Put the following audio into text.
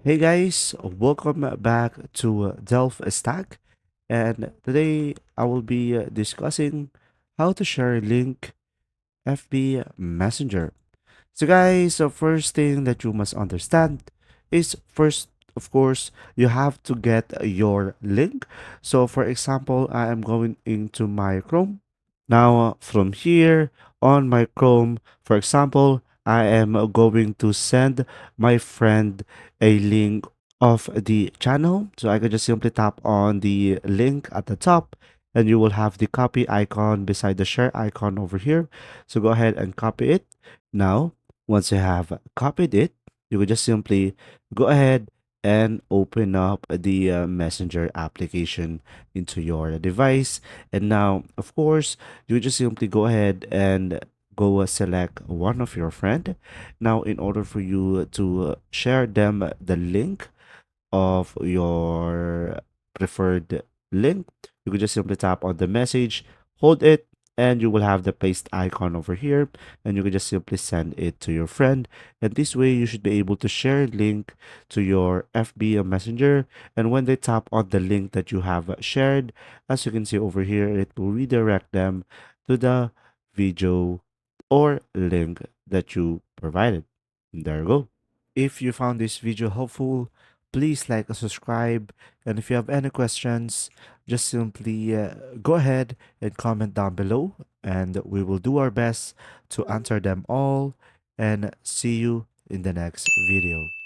Hey guys, welcome back to Delph Stack. And today I will be discussing how to share link FB Messenger. So guys, the first thing that you must understand is first, of course, you have to get your link. So for example, I am going into my Chrome. Now, from here on my Chrome, for example, I am going to send my friend a link of the channel. So I can just simply tap on the link at the top and you will have the copy icon beside the share icon over here. So go ahead and copy it. Now, once you have copied it, you will just simply go ahead and open up the Messenger application into your device. And now, of course, you just simply go ahead and go select one of your friend. Now, in order for you to share them the link of your preferred link, you could just simply tap on the message, hold it, and you will have the paste icon over here, and you can just simply send it to your friend. And this way, you should be able to share link to your FB Messenger. And when they tap on the link that you have shared, as you can see over here, it will redirect them to the video or link that you provided. And there you go. If you found this video helpful, please like and subscribe. And if you have any questions, just simply go ahead and comment down below, and we will do our best to answer them all. And see you in the next video.